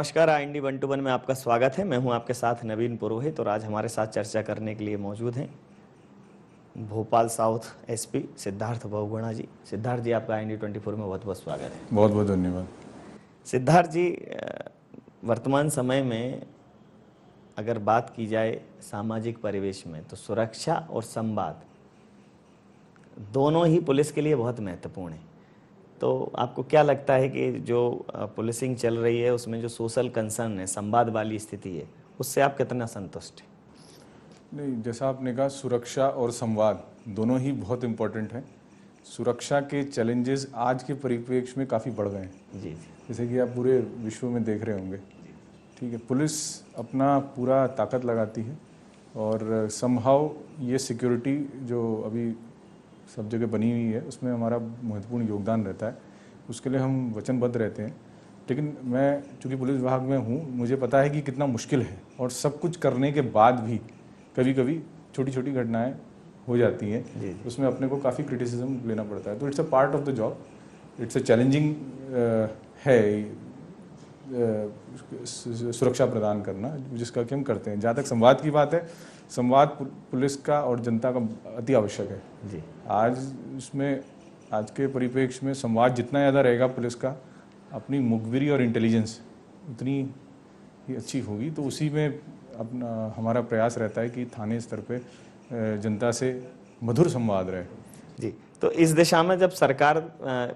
नमस्कार, IND 121 में आपका स्वागत है। मैं हूं आपके साथ नवीन पुरोहित और आज हमारे साथ चर्चा करने के लिए मौजूद हैं भोपाल साउथ SP सिद्धार्थ बहुगुणा जी। सिद्धार्थ जी, आपका IND 24 में बहुत बहुत स्वागत है। बहुत बहुत धन्यवाद। सिद्धार्थ जी, वर्तमान समय में अगर बात की जाए सामाजिक परिवेश में तो सुरक्षा और संवाद दोनों ही पुलिस के लिए बहुत महत्वपूर्ण है। तो आपको क्या लगता है कि जो पुलिसिंग चल रही है उसमें जो सोशल कंसर्न है, संवाद वाली स्थिति है, उससे आप कितना संतुष्ट हैं? नहीं, जैसा आपने कहा, सुरक्षा और संवाद दोनों ही बहुत इम्पोर्टेंट हैं। सुरक्षा के चैलेंजेस आज के परिप्रेक्ष्य में काफ़ी बढ़ गए हैं। जी। जैसे कि आप पूरे विश्व में देख रहे होंगे। ठीक है, पुलिस अपना पूरा ताकत लगाती है और समहाउ ये सिक्योरिटी जो अभी सब जगह बनी हुई है उसमें हमारा महत्वपूर्ण योगदान रहता है। उसके लिए हम वचनबद्ध रहते हैं। लेकिन मैं चूँकि पुलिस विभाग में हूँ, मुझे पता है कि कितना मुश्किल है और सब कुछ करने के बाद भी कभी कभी छोटी छोटी घटनाएं हो जाती हैं। उसमें अपने को काफ़ी क्रिटिसिज्म लेना पड़ता है। तो it's a part of the job. It's a challenging है सुरक्षा प्रदान करना, जिसका कि हम करते हैं। जहाँ तक संवाद की बात है, संवाद पुलिस का और जनता का अति आवश्यक है जी। आज के परिप्रेक्ष्य में संवाद जितना ज़्यादा रहेगा पुलिस का, अपनी मुखबिरी और इंटेलिजेंस उतनी ही अच्छी होगी। तो उसी में अपना हमारा प्रयास रहता है कि थाने स्तर पे जनता से मधुर संवाद रहे। जी, तो इस दिशा में जब सरकार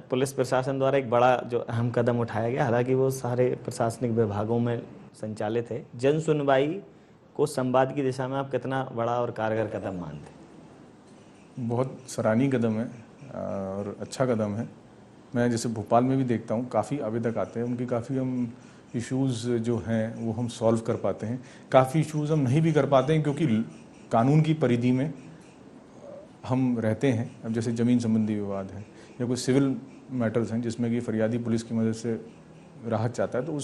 पुलिस प्रशासन द्वारा एक बड़ा जो अहम कदम उठाया गया, हालांकि वो सारे प्रशासनिक विभागों में संचालित है, जन सुनवाई को संवाद की दिशा में आप कितना बड़ा और कारगर कदम मानते हैं? बहुत सराहनीय कदम है और अच्छा कदम है। मैं जैसे भोपाल में भी देखता हूँ, काफ़ी आवेदक आते हैं, उनकी काफ़ी हम इश्यूज़ जो हैं वो हम सॉल्व कर पाते हैं। काफ़ी इश्यूज़ हम नहीं भी कर पाते हैं क्योंकि कानून की परिधि में हम रहते हैं। अब जैसे ज़मीन संबंधी विवाद है या कोई सिविल मैटर्स हैं जिसमें कि फरियादी पुलिस की मदद से राहत चाहता है, तो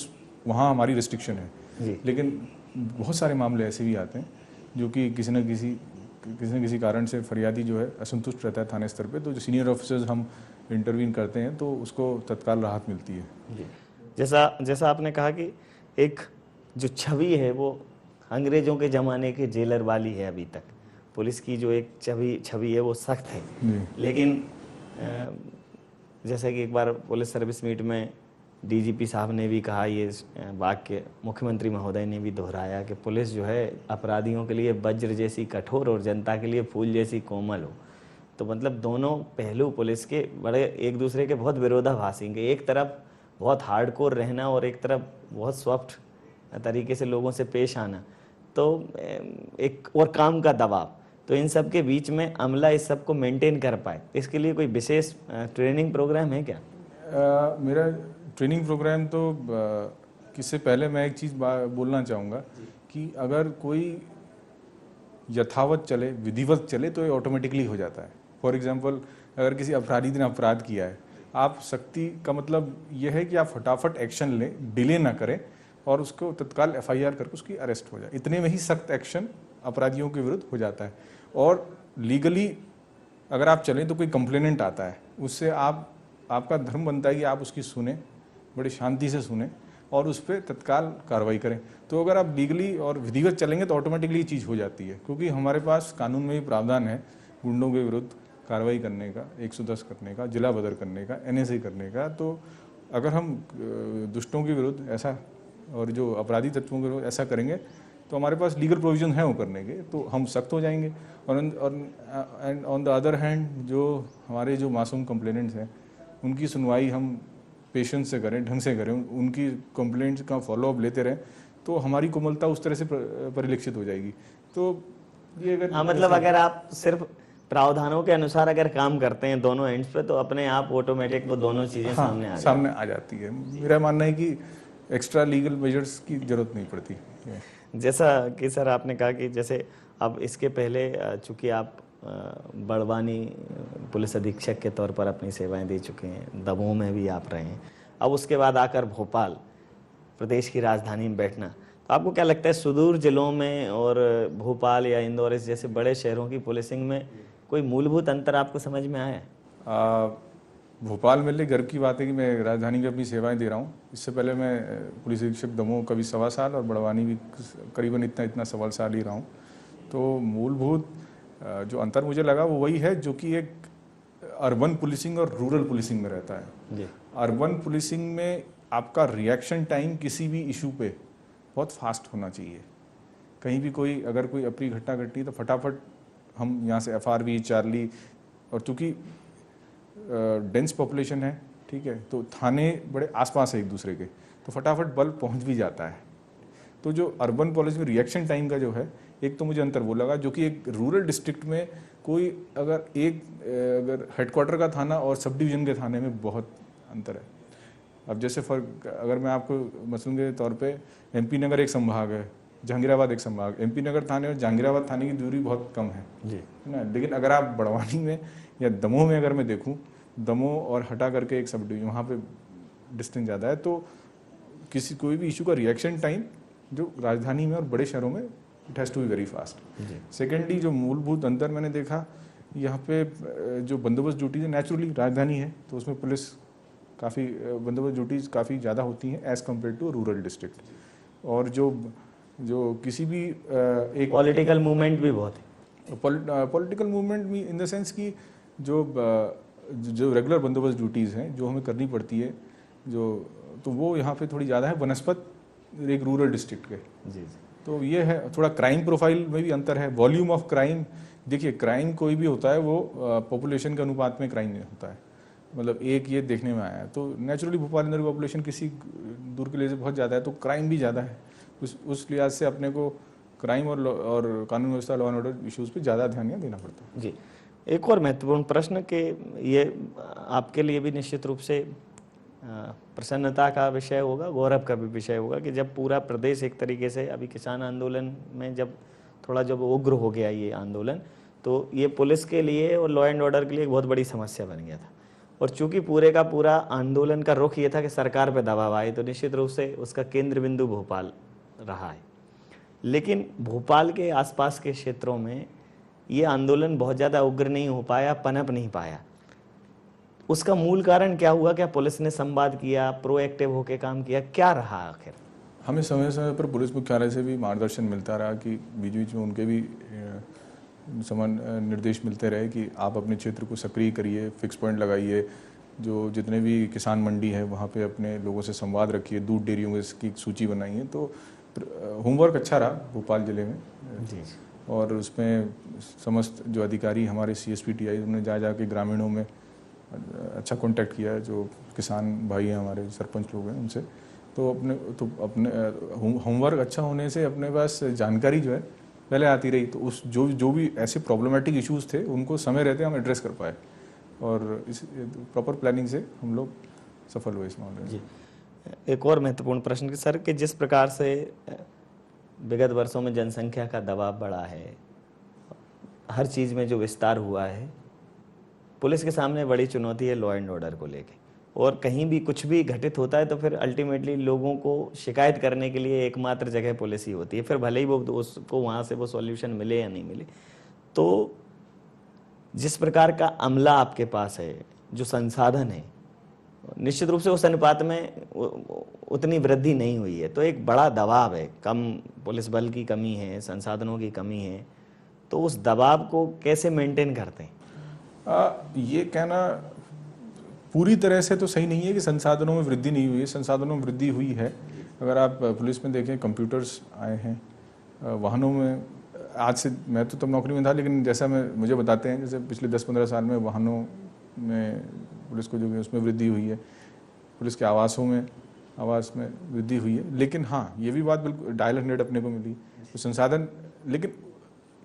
वहाँ हमारी रिस्ट्रिक्शन है। लेकिन बहुत सारे मामले ऐसे भी आते हैं जो कि किसी न किसी कारण से फरियादी जो है असंतुष्ट रहता है थाने स्तर पे, तो जो सीनियर ऑफिसर्स हम इंटरवीन करते हैं तो उसको तत्काल राहत मिलती है। जी। जैसा आपने कहा कि एक जो छवि है वो अंग्रेजों के ज़माने के जेलर वाली है। अभी तक पुलिस की जो एक छवि है वो सख्त है। लेकिन जैसा कि एक बार पुलिस सर्विस मीट में DGP साहब ने भी कहा, ये वाक्य मुख्यमंत्री महोदय ने भी दोहराया कि पुलिस जो है अपराधियों के लिए वज्र जैसी कठोर और जनता के लिए फूल जैसी कोमल हो। तो मतलब दोनों पहलू पुलिस के बड़े एक दूसरे के बहुत विरोधाभासी हैं। एक तरफ बहुत हार्डकोर रहना और एक तरफ बहुत सॉफ्ट तरीके से लोगों से पेश आना, तो एक और काम का दबाव, तो इन सब के बीच में अमला इस सब को मेंटेन कर पाए, इसके लिए कोई विशेष ट्रेनिंग प्रोग्राम है क्या? मेरा ट्रेनिंग प्रोग्राम तो किससे पहले मैं एक चीज़ बोलना चाहूँगा कि अगर कोई यथावत चले, विधिवत चले, तो ये ऑटोमेटिकली हो जाता है। फॉर एग्जांपल, अगर किसी अपराधी ने अपराध किया है, आप सख्ती का मतलब यह है कि आप फटाफट एक्शन लें, डिले ना करें और उसको तत्काल FIR करके उसकी अरेस्ट हो जाए। इतने में ही सख्त एक्शन अपराधियों के विरुद्ध हो जाता है। और लीगली अगर आप चलें तो कोई कंप्लेनेंट आता है, उससे आपका धर्म बनता है कि आप उसकी सुने, बड़ी शांति से सुने और उस पर तत्काल कार्रवाई करें। तो अगर आप लीगली और विधिवत चलेंगे तो ऑटोमेटिकली ये चीज़ हो जाती है, क्योंकि हमारे पास कानून में भी प्रावधान है गुंडों के विरुद्ध कार्रवाई करने का, 110 करने का, जिला बदर करने का, NSA करने का। तो अगर हम दुष्टों के विरुद्ध ऐसा और जो अपराधी तत्वों के विरुद्ध ऐसा करेंगे तो हमारे पास लीगल प्रोविजन है वो करने के, तो हम सख्त हो जाएंगे। और and on the other hand, जो हमारे जो मासूम कंप्लेनेंट्स हैं उनकी सुनवाई हम पेशेंस से करें, ढंग से करें, उनकी कंप्लेंट्स का फॉलोअप लेते रहें, तो हमारी कोमलता उस तरह से परिलक्षित हो जाएगी। तो ये अगर मतलब अगर आप सिर्फ प्रावधानों के अनुसार अगर काम करते हैं दोनों एंड्स पे, तो अपने आप ऑटोमेटिक वो दोनों चीजें सामने आ जाती है। मेरा मानना है कि एक्स्ट्रा लीगल मेजर्स की जरूरत नहीं पड़ती। जैसा कि सर आपने कहा कि जैसे अब इसके पहले चूंकि आप बड़वानी पुलिस अधीक्षक के तौर पर अपनी सेवाएं दे चुके हैं, दमोह में भी आप रहे हैं, अब उसके बाद आकर भोपाल प्रदेश की राजधानी में बैठना, तो आपको क्या लगता है सुदूर जिलों में और भोपाल या इंदौर जैसे बड़े शहरों की पुलिसिंग में कोई मूलभूत अंतर आपको समझ में आया? भोपाल मेरे लिए गर्व की बात है कि मैं राजधानी में अपनी सेवाएं दे रहा हूँ। इससे पहले मैं पुलिस अधीक्षक दमोह कभी 1.25 साल और बड़वानी भी करीबन इतना 1.25 साल ही रहा हूँ। तो मूलभूत जो अंतर मुझे लगा वो वही है जो कि एक अर्बन पुलिसिंग और रूरल पुलिसिंग में रहता है। जी। अर्बन पुलिसिंग में आपका रिएक्शन टाइम किसी भी इशू पे बहुत फास्ट होना चाहिए। कहीं भी अगर कोई अप्रिय घटना घटी तो फटाफट हम यहाँ से FRV चार्ली, और चूँकि डेंस पॉपुलेशन है, ठीक है, तो थाने बड़े आसपास है एक दूसरे के, तो फटाफट बल पहुँच भी जाता है। तो जो अर्बन पुलिस में रिएक्शन टाइम का जो है, एक तो मुझे अंतर वो लगा, जो कि एक रूरल डिस्ट्रिक्ट में अगर हेडक्वार्टर का थाना और सब डिवीज़न के थाने में बहुत अंतर है। अब जैसे अगर मैं आपको मसलन के तौर पे MP नगर एक संभाग है, जहांगीराबाद एक संभाग, MP नगर थाने और जहांगीराबाद थाने की दूरी बहुत कम है जी, है ना। लेकिन अगर आप बड़वानी में या दमोह में अगर मैं देखूं, दमोह और हटा करके एक सब डिवीजन, वहाँ पे डिस्टेंस ज़्यादा है, तो कोई भी इशू का रिएक्शन टाइम जो राजधानी में और बड़े शहरों में it has to be very fast. Secondly जो मूलभूत अंतर मैंने देखा, यहाँ पे जो बंदोबस्त ड्यूटीज है, नेचुरली राजधानी है तो उसमें पुलिस काफ़ी बंदोबस्त ड्यूटीज काफ़ी ज़्यादा होती हैं as compare to rural district. और जो किसी भी एक पॉलिटिकल मूवमेंट भी बहुत है। पॉलिटिकल मूवमेंट भी इन द सेंस कि जो रेगुलर बंदोबस्त ड्यूटीज़ हैं जो हमें करनी पड़ती है, तो वो यहाँ पे थोड़ी ज़्यादा है बनस्पत एक रूरल डिस्ट्रिक्ट के। जी। तो ये है, थोड़ा क्राइम प्रोफाइल में भी अंतर है, वॉल्यूम ऑफ क्राइम। देखिए, क्राइम कोई भी होता है वो पॉपुलेशन के अनुपात में क्राइम होता है, मतलब एक ये देखने में आया है। तो नेचुरली भोपाल अंदर पॉपुलेशन किसी दूर के लिए से बहुत ज़्यादा है, तो क्राइम भी ज़्यादा है। उस लिहाज से अपने को क्राइम और कानून व्यवस्था, लॉ एंड ऑर्डर इश्यूज़ पे ज़्यादा ध्यान देना पड़ता है। जी, एक और महत्वपूर्ण प्रश्न कि ये आपके लिए भी निश्चित रूप से प्रसन्नता का विषय होगा, गौरव का भी विषय होगा कि जब पूरा प्रदेश एक तरीके से अभी किसान आंदोलन में जब उग्र हो गया ये आंदोलन, तो ये पुलिस के लिए और लॉ एंड ऑर्डर के लिए एक बहुत बड़ी समस्या बन गया था। और चूंकि पूरे का पूरा आंदोलन का रुख ये था कि सरकार पे दबाव आए, तो निश्चित रूप से उसका केंद्र बिंदु भोपाल रहा है। लेकिन भोपाल के आसपास के क्षेत्रों में ये आंदोलन बहुत ज़्यादा उग्र नहीं हो पाया, पनप नहीं पाया। उसका मूल कारण क्या हुआ? क्या पुलिस ने संवाद किया, प्रोएक्टिव होकर काम किया, क्या रहा आखिर? हमें समय समय पर पुलिस मुख्यालय से भी मार्गदर्शन मिलता रहा कि बीच बीच में उनके भी समान निर्देश मिलते रहे कि आप अपने क्षेत्र को सक्रिय करिए, फिक्स पॉइंट लगाइए, जो जितने भी किसान मंडी है वहाँ पे अपने लोगों से संवाद रखिए, दूध डेयरियों में इसकी सूची बनाइए। तो होमवर्क अच्छा रहा भोपाल ज़िले में जी। और उसमें समस्त जो अधिकारी हमारे CSP TI उन्होंने जा के ग्रामीणों में अच्छा कांटेक्ट किया है, जो किसान भाई हैं हमारे, सरपंच लोग हैं, उनसे। तो अपने होमवर्क अच्छा होने से अपने पास जानकारी जो है पहले आती रही, तो उस जो भी ऐसे प्रॉब्लमेटिक इश्यूज़ थे उनको समय रहते हम एड्रेस कर पाए, और इस प्रॉपर प्लानिंग से हम लोग सफल हुए इस मामले में। जी, एक और महत्वपूर्ण प्रश्न कि सर, कि जिस प्रकार से विगत वर्षों में जनसंख्या का दबाव बढ़ा है, हर चीज़ में जो विस्तार हुआ है, पुलिस के सामने बड़ी चुनौती है लॉ एंड ऑर्डर को लेके। और कहीं भी कुछ भी घटित होता है तो फिर अल्टीमेटली लोगों को शिकायत करने के लिए एकमात्र जगह पुलिस ही होती है, फिर भले ही वो उसको वहाँ से वो सॉल्यूशन मिले या नहीं मिले। तो जिस प्रकार का अमला आपके पास है, जो संसाधन है, निश्चित रूप से उस अनुपात में उतनी वृद्धि नहीं हुई है, तो एक बड़ा दबाव है, कम पुलिस बल की कमी है, संसाधनों की कमी है। तो उस दबाव को कैसे मेंटेन करते हैं? ये कहना पूरी तरह से तो सही नहीं है कि संसाधनों में वृद्धि नहीं हुई है, संसाधनों में वृद्धि हुई है। अगर आप पुलिस में देखें, कंप्यूटर्स आए हैं वाहनों में। आज से मैं तो तब नौकरी में था, लेकिन जैसा मुझे बताते हैं, जैसे पिछले 10-15 साल में वाहनों में पुलिस को जो है उसमें वृद्धि हुई है, पुलिस के आवास में वृद्धि हुई है। लेकिन हाँ, ये भी बात बिल्कुल डायल 100 अपने को मिली तो संसाधन, लेकिन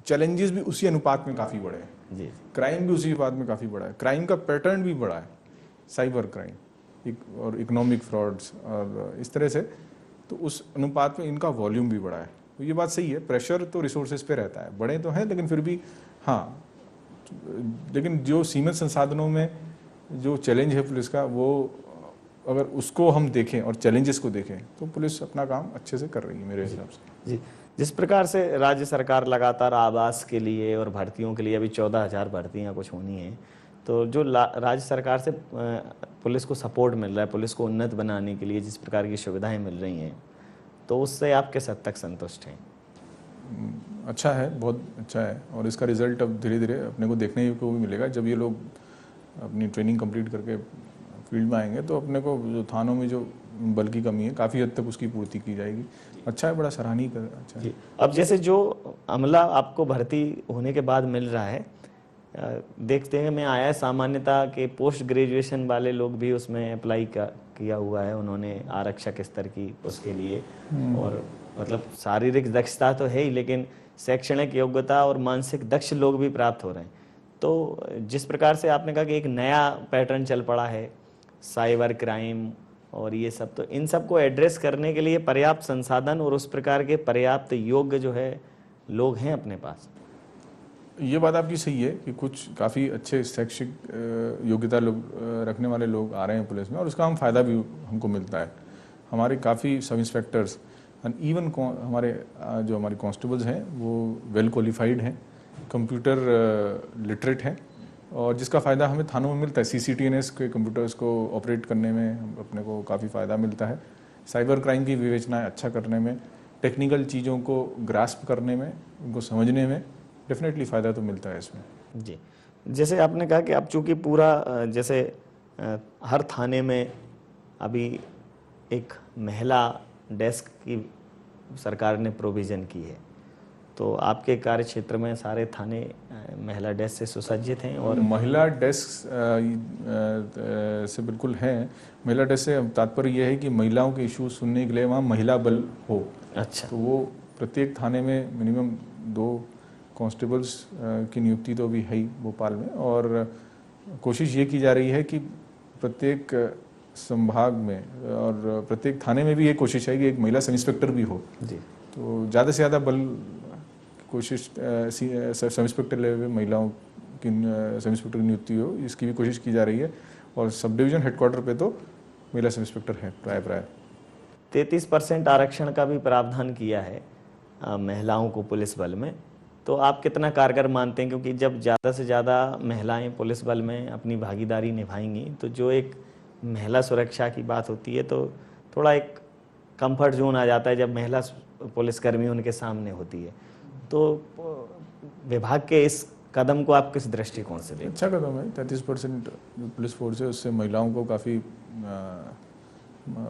चैलेंजेस भी उसी अनुपात में काफ़ी बड़े हैं जी। क्राइम भी उसी अनुपात में काफ़ी बड़ा है, क्राइम का पैटर्न भी बड़ा है, साइबर क्राइम और इकोनॉमिक फ्रॉड्स और इस तरह से, तो उस अनुपात में इनका वॉल्यूम भी बड़ा है। तो ये बात सही है, प्रेशर तो रिसोर्सेज पे रहता है, बड़े तो हैं लेकिन फिर भी हाँ, लेकिन जो सीमित संसाधनों में जो चैलेंज है पुलिस का, वो अगर उसको हम देखें और चैलेंजेस को देखें तो पुलिस अपना काम अच्छे से कर रही है मेरे हिसाब से। जी, जिस प्रकार से राज्य सरकार लगातार आवास के लिए और भर्तियों के लिए, अभी 14,000 भर्तियाँ कुछ होनी हैं, तो जो राज्य सरकार से पुलिस को सपोर्ट मिल रहा है, पुलिस को उन्नत बनाने के लिए जिस प्रकार की सुविधाएं मिल रही हैं, तो उससे आप किस हद तक संतुष्ट हैं? अच्छा है, बहुत अच्छा है। और इसका रिजल्ट अब धीरे धीरे अपने को देखने को भी मिलेगा। जब ये लोग अपनी ट्रेनिंग कंप्लीट करके फील्ड में आएंगे तो अपने को जो थानों में जो बल की कमी है काफ़ी हद तक उसकी पूर्ति की जाएगी। अच्छा है, बड़ा सराहनीय कर अच्छा है। अब जैसे जो अमला आपको भर्ती होने के बाद मिल रहा है, देखते हैं में आया है सामान्यता के पोस्ट ग्रेजुएशन वाले लोग भी उसमें अप्लाई किया हुआ है उन्होंने, आरक्षक स्तर की उसके लिए। और मतलब शारीरिक दक्षता तो है ही, लेकिन शैक्षणिक योग्यता और मानसिक दक्ष लोग भी प्राप्त हो रहे हैं। तो जिस प्रकार से आपने कहा कि एक नया पैटर्न चल पड़ा है, साइबर क्राइम और ये सब, तो इन सब को एड्रेस करने के लिए पर्याप्त संसाधन और उस प्रकार के पर्याप्त योग्य जो है लोग हैं अपने पास? ये बात आपकी सही है कि कुछ काफ़ी अच्छे शैक्षिक योग्यता लोग रखने वाले लोग आ रहे हैं पुलिस में, और उसका हम फ़ायदा भी हमको मिलता है। हमारे काफ़ी सब इंस्पेक्टर्स एंड इवन हमारे जो हमारे कांस्टेबल्स हैं वो वेल क्वालिफाइड हैं, कंप्यूटर लिटरेट हैं, और जिसका फ़ायदा हमें थानों में मिलता है। CCTNS के कंप्यूटर्स को ऑपरेट करने में अपने को काफ़ी फ़ायदा मिलता है। साइबर क्राइम की विवेचना अच्छा करने में, टेक्निकल चीज़ों को ग्रास्प करने में, उनको समझने में डेफिनेटली फ़ायदा तो मिलता है इसमें। जी, जैसे आपने कहा कि अब चूँकि पूरा जैसे हर थाने में अभी एक महिला डेस्क की सरकार ने प्रोविज़न की है, तो आपके कार्य क्षेत्र में सारे थाने महिला डेस्क से सुसज्जित हैं? और महिला डेस्क से बिल्कुल हैं। महिला डेस्क से तात्पर्य यह है कि महिलाओं के इशू सुनने के लिए वहाँ महिला बल हो। अच्छा, तो वो प्रत्येक थाने में मिनिमम 2 कांस्टेबल्स की नियुक्ति तो अभी है ही भोपाल में, और कोशिश ये की जा रही है कि प्रत्येक संभाग में और प्रत्येक थाने में भी ये कोशिश है कि एक महिला सब इंस्पेक्टर भी हो। जी, तो ज़्यादा से ज़्यादा बल कोशिश सब इंस्पेक्टर लेवल पे महिलाओं की सब इंस्पेक्टर की नियुक्ति हो, इसकी भी कोशिश की जा रही है। और सब डिवीज़न हेडक्वार्टर पे तो महिला सब इंस्पेक्टर है प्राय 33% आरक्षण का भी प्रावधान किया है महिलाओं को पुलिस बल में, तो आप कितना कारगर मानते हैं? क्योंकि जब ज़्यादा से ज़्यादा महिलाएं पुलिस बल में अपनी भागीदारी निभाएंगी तो जो एक महिला सुरक्षा की बात होती है, तो थोड़ा एक कंफर्ट जोन आ जाता है जब महिला पुलिसकर्मी उनके सामने होती है। तो विभाग के इस कदम को आप किस दृष्टिकोण से देखते हैं? अच्छा कदम है। 33% जो पुलिस फोर्स है उससे महिलाओं को काफ़ी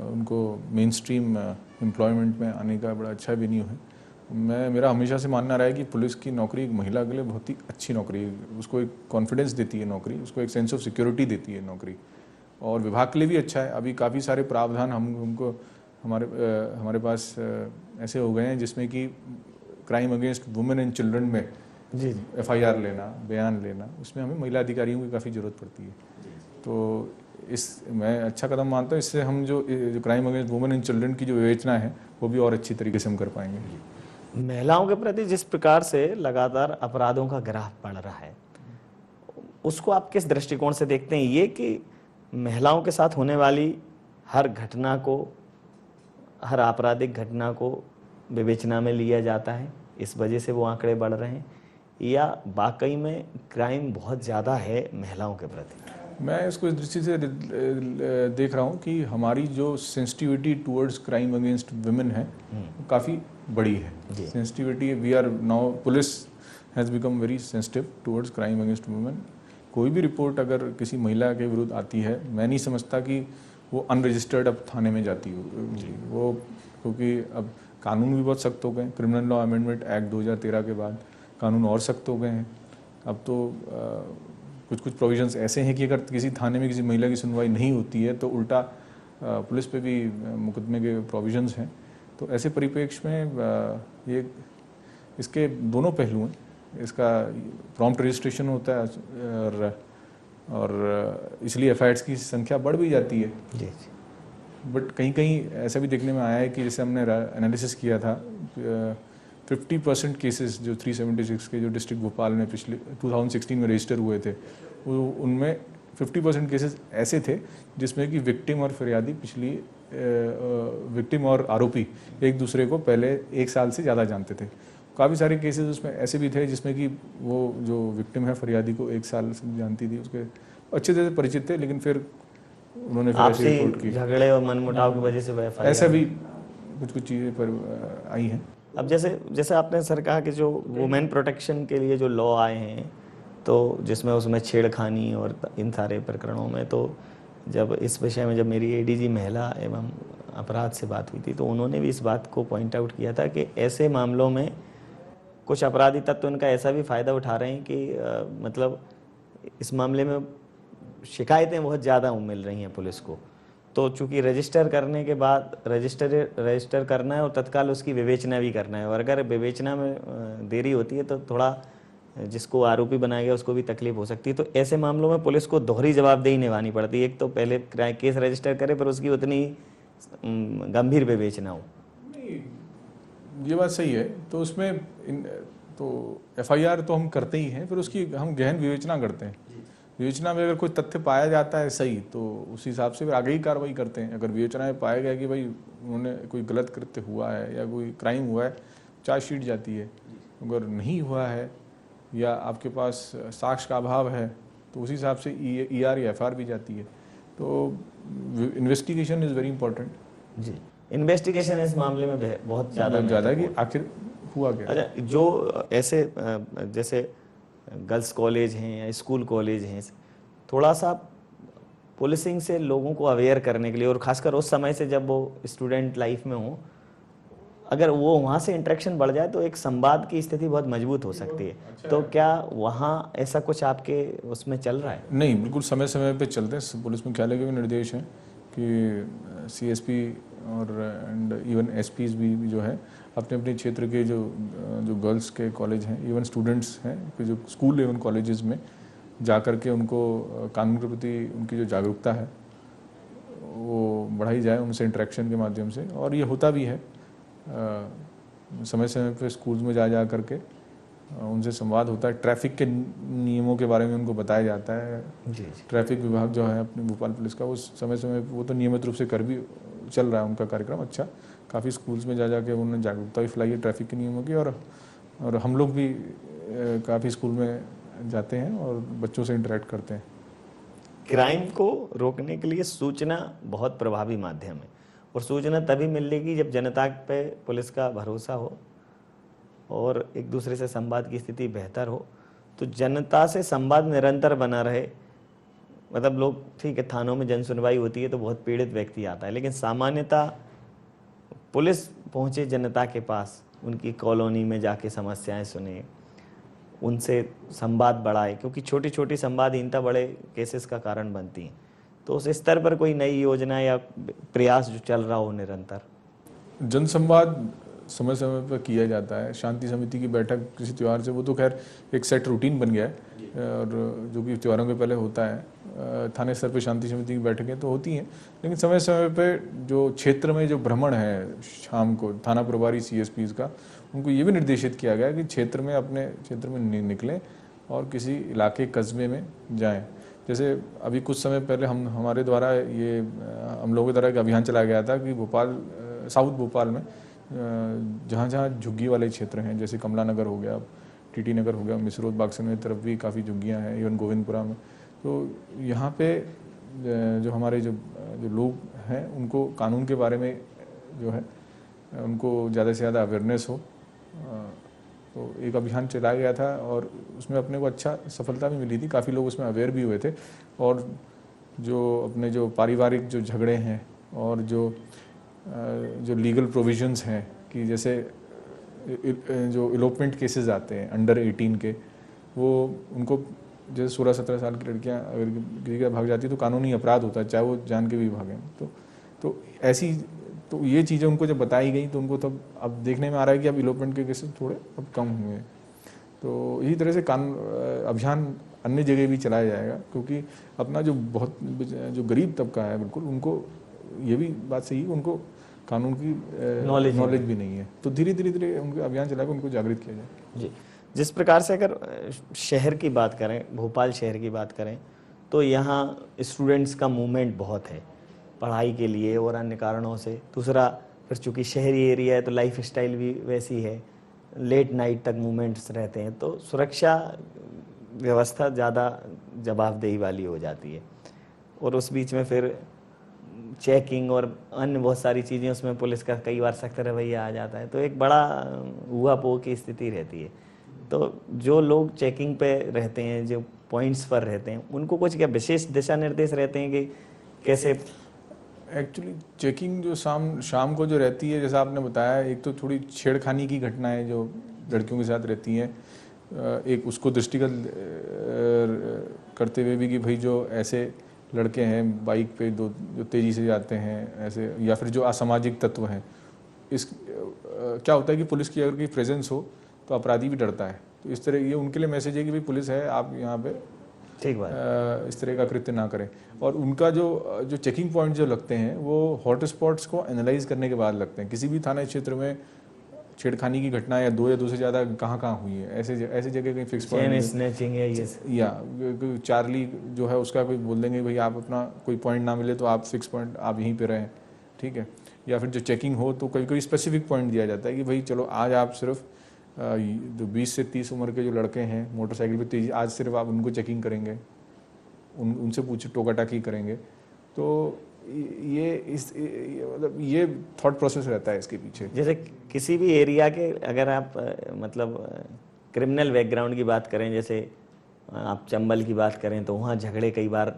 उनको मेन स्ट्रीम एम्प्लॉयमेंट में आने का बड़ा अच्छा वेन्यू है। मेरा हमेशा से मानना रहा है कि पुलिस की नौकरी एक महिला के लिए बहुत ही अच्छी नौकरी है। उसको एक कॉन्फिडेंस देती है नौकरी, उसको एक सेंस ऑफ सिक्योरिटी देती है नौकरी, और विभाग के लिए भी अच्छा है। अभी काफ़ी सारे प्रावधान हमको हमारे पास ऐसे हो गए हैं जिसमें कि crime against women and children में जी, FIR लेना, बयान लेना, उसमें हमें महिला अधिकारियों की काफ़ी ज़रूरत पड़ती है। तो मैं अच्छा कदम मानता हूँ। इससे हम जो crime against women and children की जो विवेचना है वो भी और अच्छी तरीके से हम कर पाएंगे। महिलाओं के प्रति जिस प्रकार से लगातार अपराधों का ग्राफ बढ़ रहा है, उसको आप किस दृष्टिकोण से देखते हैं? ये कि महिलाओं के साथ होने वाली हर घटना को, हर आपराधिक घटना को विवेचना में लिया जाता है, इस वजह से वो आंकड़े बढ़ रहे हैं, या वाकई में क्राइम बहुत ज़्यादा है महिलाओं के प्रति? मैं इसको इस दृष्टि से देख रहा हूँ कि हमारी जो sensitivity towards crime against women है वो काफ़ी बड़ी है। Sensitivity, we are now, police has become very sensitive towards crime against women. कोई भी रिपोर्ट अगर किसी महिला के विरुद्ध आती है, मैं नहीं समझता कि वो अनरजिस्टर्ड अब थाने में जाती हो वो, क्योंकि अब कानून भी बहुत सख्त हो गए। क्रिमिनल लॉ अमेंडमेंट एक्ट 2013 के बाद कानून और सख्त हो गए हैं। अब तो कुछ प्रोविजंस ऐसे हैं कि अगर किसी थाने में किसी महिला की सुनवाई नहीं होती है तो उल्टा पुलिस पे भी मुकदमे के प्रोविजंस हैं। तो ऐसे परिप्रेक्ष्य में ये इसके दोनों पहलू हैं। इसका प्रॉम्प्ट रजिस्ट्रेशन होता है और इसलिए FIRs की संख्या बढ़ भी जाती है। बट कहीं कहीं ऐसा भी देखने में आया है कि जैसे हमने एनालिसिस किया था, 50% केसेस जो 376 के जो डिस्ट्रिक्ट भोपाल में पिछले 2016 में रजिस्टर हुए थे, वो उनमें 50% केसेस ऐसे थे जिसमें कि विक्टिम और फरियादी विक्टिम और आरोपी एक दूसरे को पहले 1 साल से ज़्यादा जानते थे। काफ़ी सारे केसेस उसमें ऐसे भी थे जिसमें कि वो जो विक्टिम है फरियादी को 1 साल से जानती थी, उसके अच्छे से परिचित थे, लेकिन फिर उन्होंने फिर ऐसी रिपोर्ट आपसी की। झगड़े और मनमुटाव की वजह से वो FIR ऐसा भी कुछ कुछ चीज़ें पर आई हैं। अब जैसे जैसे आपने सर कहा कि जो वुमेन प्रोटेक्शन के लिए जो लॉ आए हैं, तो जिसमें उसमें छेड़खानी और इन सारे प्रकरणों में, तो जब इस विषय में जब मेरी ADG महिला एवं अपराध से बात हुई थी, तो उन्होंने भी इस बात को पॉइंट आउट किया था कि ऐसे मामलों में कुछ अपराधी तत्व इनका ऐसा भी फ़ायदा उठा रहे हैं कि मतलब इस मामले में शिकायतें बहुत ज़्यादा मिल रही हैं पुलिस को, तो चूंकि रजिस्टर करने के बाद रजिस्टर करना है और तत्काल उसकी विवेचना भी करना है, और अगर विवेचना में देरी होती है तो थोड़ा जिसको आरोपी बनाया गया उसको भी तकलीफ हो सकती है। तो ऐसे मामलों में पुलिस को दोहरी जवाबदेही निभानी पड़ती है, एक तो पहले केस रजिस्टर करे पर उसकी उतनी गंभीर विवेचना हो। ये बात सही है। तो उसमें तो FIR तो हम करते ही हैं, फिर उसकी हम गहन विवेचना करते हैं। विवेचना में अगर कोई तथ्य पाया जाता है सही, तो उस हिसाब से फिर आगे ही कार्रवाई करते हैं। अगर विवेचना में पाया गया कि भाई उन्होंने कोई गलत कृत्य हुआ है या कोई क्राइम हुआ है, चार्जशीट जाती है। अगर नहीं हुआ है या आपके पास साक्ष्य का अभाव है, तो उसी हिसाब से ER या FR भी जाती है। तो इन्वेस्टिगेशन इज़ वेरी इंपॉर्टेंट। जी, इन्वेस्टिगेशन इस मामले में बहुत ज़्यादा है कि आखिर हुआ क्या। अच्छा, जो ऐसे जैसे गर्ल्स कॉलेज हैं या स्कूल कॉलेज हैं, थोड़ा सा पुलिसिंग से लोगों को अवेयर करने के लिए, और खासकर उस समय से जब वो स्टूडेंट लाइफ में हो, अगर वो वहाँ से इंटरेक्शन बढ़ जाए तो एक संवाद की स्थिति बहुत मजबूत हो सकती है। तो क्या वहाँ ऐसा कुछ आपके उसमें चल रहा है? नहीं, बिल्कुल समय समय पे चलते हैं। पुलिस मुख्यालय के भी निर्देश हैं कि CSP और एंड इवन SPs भी जो है अपने अपने क्षेत्र के जो गर्ल्स के कॉलेज हैं, इवन स्टूडेंट्स हैं कि जो स्कूल एवं कॉलेजेस में जा कर के उनको कानून के प्रति उनकी जो जागरूकता है वो बढ़ाई जाए उनसे इंटरेक्शन के माध्यम से। और ये होता भी है, समय समय पे स्कूल्स में जा करके उनसे संवाद होता है। ट्रैफिक के नियमों के बारे में उनको बताया जाता है। जी। ट्रैफिक विभाग जो है अपने भोपाल पुलिस का, वो समय समय वो तो नियमित रूप से कर भी चल रहा है उनका कार्यक्रम। अच्छा, काफ़ी स्कूल्स में जा के उन्होंने जागरूकता भी फैलाई है ट्रैफिक के नियमों की। और हम लोग भी काफ़ी स्कूल में जाते हैं और बच्चों से इंटरेक्ट करते हैं। क्राइम को रोकने के लिए सूचना बहुत प्रभावी माध्यम है, और सूचना तभी मिलेगी जब जनता पे पुलिस का भरोसा हो और एक दूसरे से संवाद की स्थिति बेहतर हो। तो जनता से संवाद निरंतर बना रहे, मतलब लोग, ठीक है, थानों में जन सुनवाई होती है तो बहुत पीड़ित व्यक्ति आता है, लेकिन सामान्यतः पुलिस पहुंचे जनता के पास, उनकी कॉलोनी में जाके समस्याएं सुने, उनसे संवाद बढ़ाए, क्योंकि छोटी छोटी संवादहीनता बड़े केसेस का कारण बनती हैं। तो उस स्तर पर कोई नई योजना या प्रयास जो चल रहा हो निरंतर? जन संवाद समय समय पर किया जाता है। शांति समिति की बैठक किसी त्यौहार से, वो तो खैर एक सेट रूटीन बन गया है, और जो कि त्योहारों के पहले होता है। थाने स्तर पे शांति समिति की बैठकें तो होती हैं, लेकिन समय समय पे जो क्षेत्र में जो भ्रमण है शाम को थाना प्रभारी CSPs का, उनको ये भी निर्देशित किया गया कि क्षेत्र में अपने क्षेत्र में निकलें और किसी इलाके कस्बे में जाएं। जैसे अभी कुछ समय पहले हमारे द्वारा हम लोगों के द्वारा एक अभियान चलाया गया था कि साउथ भोपाल में जहाँ जहाँ झुग्गी वाले क्षेत्र हैं, जैसे कमला नगर हो गया, TT नगर हो गया, मिसरोद बागसन में तरफ भी काफ़ी झुग्गियाँ हैं, इवन गोविंदपुरा में। तो यहाँ पे जो हमारे जो लोग हैं उनको कानून के बारे में जो है उनको ज़्यादा से ज़्यादा अवेयरनेस हो। तो एक अभियान चलाया गया था और उसमें अपने को अच्छा सफलता भी मिली थी। काफ़ी लोग उसमें अवेयर भी हुए थे, और जो अपने जो पारिवारिक जो झगड़े हैं और जो लीगल प्रोविजंस हैं कि जैसे जो इलोपमेंट केसेस आते हैं अंडर 18 के, वो उनको जैसे 16-17 साल की लड़कियां अगर किसी का भाग जाती है तो कानूनी अपराध होता है, चाहे वो जान के भी भागें। तो ऐसी तो ये चीज़ें उनको जब बताई गई तो उनको तब अब देखने में आ रहा है कि अब इलोपमेंट के केसेस थोड़े अब कम हुए हैं। तो इसी तरह से अभियान अन्य जगह भी चलाया जाएगा, क्योंकि अपना जो गरीब तबका है, बिल्कुल उनको ये भी बात सही है, उनको कानून की नॉलेज भी नहीं है। तो धीरे धीरे उनके अभियान चलाकर उनको जागृत किया जाए। जी, जिस प्रकार से अगर शहर की बात करें, भोपाल शहर की बात करें, तो यहाँ स्टूडेंट्स का मूवमेंट बहुत है पढ़ाई के लिए और अन्य कारणों से। दूसरा, फिर चूँकि शहरी एरिया है तो लाइफ स्टाइल भी वैसी है, लेट नाइट तक मूवमेंट्स रहते हैं, तो सुरक्षा व्यवस्था ज़्यादा जवाबदेही वाली हो जाती है। और उस बीच में फिर चेकिंग और अन्य बहुत सारी चीज़ें, उसमें पुलिस का कई बार सख्त रवैया आ जाता है, तो एक बड़ा ऊहापोह की स्थिति रहती है। तो जो लोग चेकिंग पे रहते हैं, जो पॉइंट्स पर रहते हैं, उनको कुछ क्या विशेष दिशा निर्देश रहते हैं कि कैसे? एक्चुअली चेकिंग जो शाम को जो रहती है, जैसा आपने बताया, एक तो थोड़ी छेड़खानी की घटनाएं जो लड़कियों के साथ रहती हैं, एक उसको दृष्टिगत करते हुए भी कि भाई जो ऐसे लड़के हैं बाइक पे जो तेज़ी से जाते हैं ऐसे, या फिर जो असामाजिक तत्व हैं, इस क्या होता है कि पुलिस की अगर कोई प्रेजेंस हो तो अपराधी भी डरता है। तो इस तरह ये उनके लिए मैसेज है कि भाई पुलिस है, आप यहाँ पे ठीक बात, इस तरह का कृत्य ना करें। और उनका जो चेकिंग पॉइंट जो लगते हैं वो हॉट स्पॉट्स को एनालाइज करने के बाद लगते हैं। किसी भी थाना क्षेत्र में छेड़खानी की घटना या दो से ज़्यादा कहाँ हुई है, ऐसे जगह कहीं फिक्स पॉइंट, स्नैचिंग है ये, या चार्ली जो है उसका कोई बोल देंगे भाई आप अपना कोई पॉइंट ना मिले तो आप फिक्स पॉइंट आप यहीं पे रहें, ठीक है। या फिर जो चेकिंग हो तो कभी कभी स्पेसिफिक पॉइंट दिया जाता है कि भाई चलो आज आप सिर्फ 20 से 30 उम्र के जो लड़के हैं मोटरसाइकिल पे तेज, आज सिर्फ आप उनको चेकिंग करेंगे, उनसे पूछे टोका टाकी करेंगे। तो मतलब ये थॉट प्रोसेस रहता है इसके पीछे। जैसे किसी भी एरिया के अगर आप मतलब क्रिमिनल बैकग्राउंड की बात करें, जैसे आप चंबल की बात करें, तो वहाँ झगड़े कई बार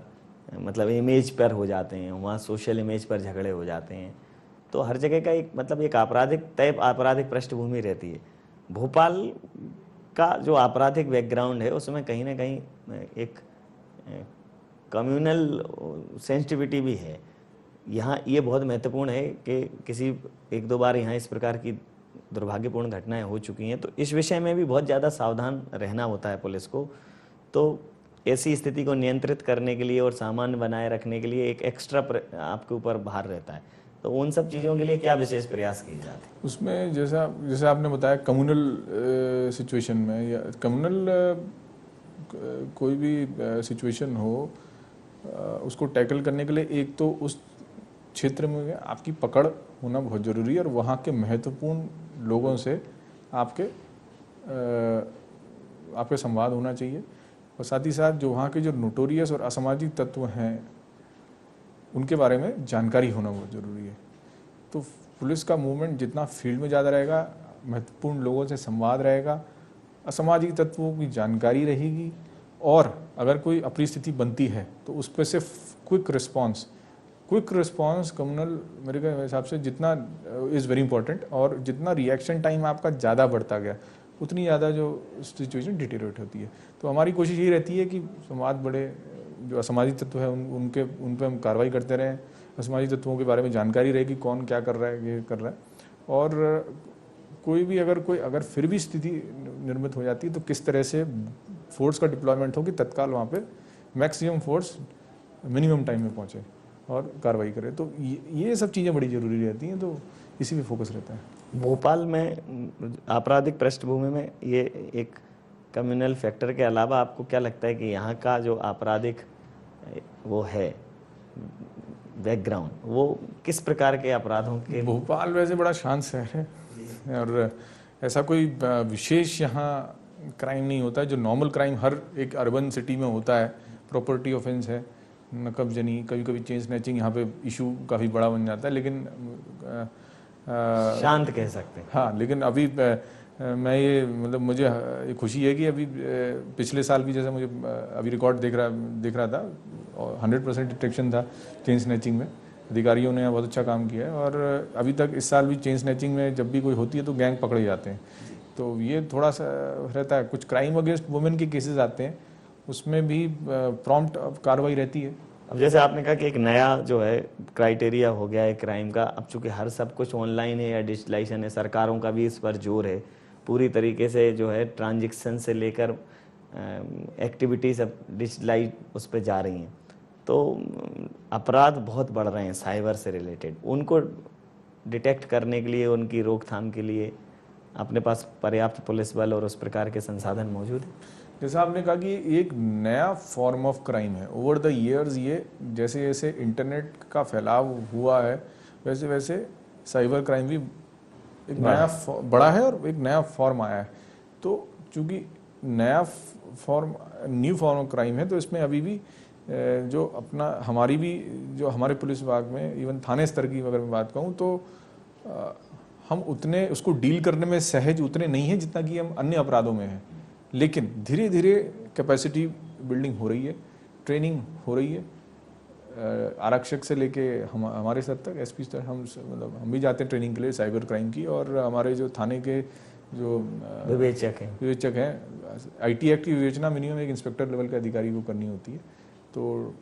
मतलब इमेज पर हो जाते हैं, वहाँ सोशल इमेज पर झगड़े हो जाते हैं। तो हर जगह का एक मतलब एक आपराधिक पृष्ठभूमि रहती है। भोपाल का जो आपराधिक बैकग्राउंड है उसमें कहीं ना कहीं एक कम्युनल सेंसिटिविटी भी है। यहाँ ये बहुत महत्वपूर्ण है कि किसी एक दो बार यहाँ इस प्रकार की दुर्भाग्यपूर्ण घटनाएं हो चुकी हैं, तो इस विषय में भी बहुत ज़्यादा सावधान रहना होता है पुलिस को। तो ऐसी स्थिति को नियंत्रित करने के लिए और सामान्य बनाए रखने के लिए एक एक्स्ट्रा आपके ऊपर भार रहता है। तो उन सब चीज़ों के लिए क्या विशेष प्रयास किए जाते हैं? उसमें जैसा आपने बताया कम्युनल सिचुएशन में, या कम्युनल कोई भी सिचुएशन हो, उसको टैकल करने के लिए एक तो उस क्षेत्र में आपकी पकड़ होना बहुत ज़रूरी है और वहाँ के महत्वपूर्ण लोगों से आपके संवाद होना चाहिए। और साथ ही साथ जो वहाँ के जो नोटोरियस और असामाजिक तत्व हैं उनके बारे में जानकारी होना बहुत ज़रूरी है। तो पुलिस का मूवमेंट जितना फील्ड में ज़्यादा रहेगा, महत्वपूर्ण लोगों से संवाद रहेगा, असामाजिक तत्वों की जानकारी रहेगी, और अगर कोई अपरिस्थिति बनती है तो उस पर से क्विक रिस्पॉन्स कम्युनल मेरे हिसाब से जितना इज़ वेरी इंपॉर्टेंट। और जितना रिएक्शन टाइम आपका ज़्यादा बढ़ता गया उतनी ज़्यादा जो सिचुएशन डिटेरियोरेट होती है। तो हमारी कोशिश यही रहती है कि समाज बढ़े, जो असामाजिक तत्व है उन पर हम कार्रवाई करते रहें, असामाजिक तत्वों के बारे में जानकारी रहे कि कौन क्या कर रहा है, ये कर रहा है। और कोई भी अगर फिर भी स्थिति निर्मित हो जाती है तो किस तरह से फोर्स का डिप्लॉयमेंट हो कि तत्काल वहाँ पे मैक्सिमम फोर्स मिनिमम टाइम में पहुँचे और कार्रवाई करे। तो ये सब चीज़ें बड़ी ज़रूरी रहती हैं, तो इसी पे फोकस रहता है। भोपाल में आपराधिक पृष्ठभूमि में ये एक कम्युनल फैक्टर के अलावा आपको क्या लगता है कि यहाँ का जो आपराधिक वो है बैकग्राउंड, वो किस प्रकार के अपराधों के? भोपाल वैसे बड़ा शांत शहर है और ऐसा कोई विशेष यहाँ क्राइम नहीं होता है जो नॉर्मल क्राइम हर एक अर्बन सिटी में होता है। प्रॉपर्टी ऑफेंस है, नकबजनी, कभी कभी चेन स्नैचिंग यहाँ पे इशू काफ़ी बड़ा बन जाता है, लेकिन शांत कह सकते हैं। हाँ, लेकिन अभी मैं ये मतलब मुझे खुशी है कि अभी पिछले साल भी जैसा मुझे अभी रिकॉर्ड देख रहा था, 100% डिटेक्शन था चेन स्नैचिंग में। अधिकारियों ने बहुत अच्छा काम किया है और अभी तक इस साल भी चेन स्नैचिंग में जब भी कोई होती है तो गैंग पकड़े जाते हैं। तो ये थोड़ा सा रहता है। कुछ क्राइम अगेंस्ट वुमेन के केसेस आते हैं, उसमें भी प्रॉम्प्ट कार्रवाई रहती है। अब जैसे आपने कहा कि एक नया जो है क्राइटेरिया हो गया है क्राइम का, अब चूंकि हर सब कुछ ऑनलाइन है या डिजिटलाइजेशन है, सरकारों का भी इस पर जोर है, पूरी तरीके से जो है ट्रांजैक्शन से लेकर एक्टिविटी सब डिजिटलाइज उस पर जा रही हैं। तो अपराध बहुत बढ़ रहे हैं साइबर से रिलेटेड, उनको डिटेक्ट करने के लिए, उनकी रोकथाम के लिए अपने पास पर्याप्त पुलिस बल और उस प्रकार के संसाधन मौजूद हैं? जैसा आपने कहा कि एक नया फॉर्म ऑफ क्राइम है। ओवर द ईयर्स ये जैसे जैसे इंटरनेट का फैलाव हुआ है वैसे वैसे साइबर क्राइम भी एक नया बड़ा है और एक नया फॉर्म आया है। तो चूंकि नया form new form of crime है, तो इसमें अभी भी जो अपना हमारी भी जो हमारे पुलिस विभाग में इवन थाने स्तर की अगर मैं बात कहूँ तो हम उतने उसको डील करने में सहज उतने नहीं हैं जितना कि हम अन्य अपराधों में हैं। लेकिन धीरे धीरे कैपेसिटी बिल्डिंग हो रही है, ट्रेनिंग हो रही है, आरक्षक से लेके हमारे स्तर तक एसपी स्तर मतलब हम भी जाते हैं ट्रेनिंग के लिए साइबर क्राइम की, और हमारे जो थाने के जो विवेचक हैं आईटी एक्ट की विवेचना मिनिमम एक इंस्पेक्टर लेवल के अधिकारी को करनी होती है, तो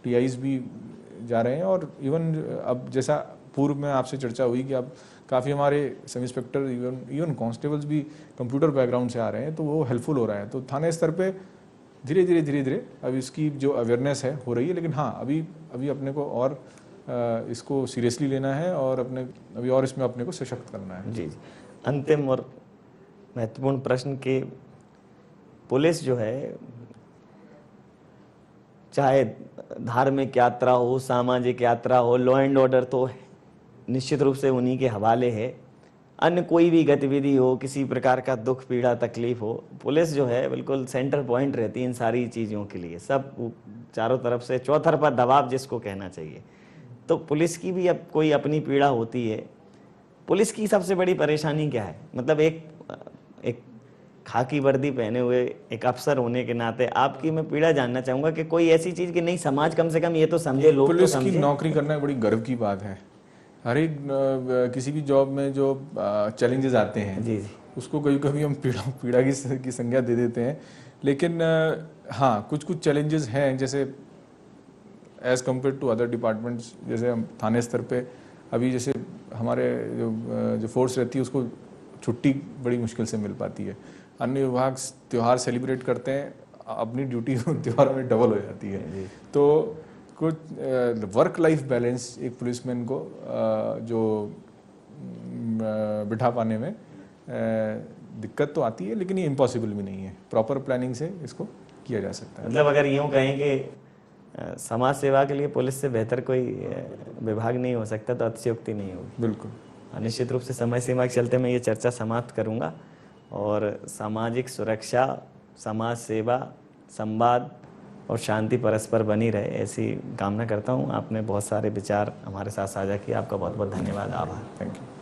टीआईज भी जा रहे हैं। और इवन अब जैसा पूर्व में आपसे चर्चा हुई कि अब काफ़ी हमारे सब इंस्पेक्टर इवन कांस्टेबल्स भी कंप्यूटर बैकग्राउंड से आ रहे हैं, तो वो हेल्पफुल हो रहा है। तो थाने स्तर पे धीरे धीरे अब इसकी जो अवेयरनेस है हो रही है, लेकिन हाँ अभी अपने को और इसको सीरियसली लेना है और अभी और इसमें अपने को सशक्त करना है। जी, अंतिम और महत्वपूर्ण प्रश्न कि पुलिस जो है चाहे धार्मिक यात्रा हो, सामाजिक यात्रा हो, लॉ एंड ऑर्डर तो निश्चित रूप से उन्हीं के हवाले है। अन्य कोई भी गतिविधि हो, किसी प्रकार का दुख पीड़ा तकलीफ हो, पुलिस जो है बिल्कुल सेंटर पॉइंट रहती है इन सारी चीज़ों के लिए। सब चारों तरफ से चौतरफा दबाव जिसको कहना चाहिए। तो पुलिस की भी अब कोई अपनी पीड़ा होती है। पुलिस की सबसे बड़ी परेशानी क्या है? मतलब एक खाकी वर्दी पहने हुए एक अफसर होने के नाते आपकी मैं पीड़ा जानना चाहूंगा कि कोई ऐसी चीज़ कि नहीं समाज कम से कम ये तो समझे, लोग पुलिस तो की नौकरी करना बड़ी गर्व की बात है। हर एक किसी भी जॉब में जो चैलेंजेस आते हैं जी उसको कभी कभी हम पीड़ा की संज्ञा दे देते हैं, लेकिन हाँ कुछ चैलेंजेस हैं, जैसे as compare to other departments. जैसे हम थाने स्तर पे अभी जैसे हमारे जो फोर्स रहती है उसको छुट्टी बड़ी मुश्किल से मिल पाती है। अन्य विभाग त्यौहार सेलिब्रेट करते हैं, अपनी ड्यूटी त्योहारों में डबल हो जाती है। तो कुछ वर्क लाइफ बैलेंस एक पुलिसमैन को जो बिठा पाने में दिक्कत तो आती है, लेकिन ये इम्पॉसिबल भी नहीं है। प्रॉपर प्लानिंग से इसको किया जा सकता है। मतलब अगर यूँ कहें कि समाज सेवा के लिए पुलिस से बेहतर कोई विभाग नहीं हो सकता तो अतिशयोक्ति नहीं होगी। बिल्कुल। निश्चित रूप से समय सीमा के चलते मैं ये चर्चा समाप्त करूँगा और सामाजिक सुरक्षा, समाज सेवा, संवाद और शांति परस्पर बनी रहे ऐसी कामना करता हूँ। आपने बहुत सारे विचार हमारे साथ साझा किए, आपका बहुत बहुत धन्यवाद, आभार। Thank you.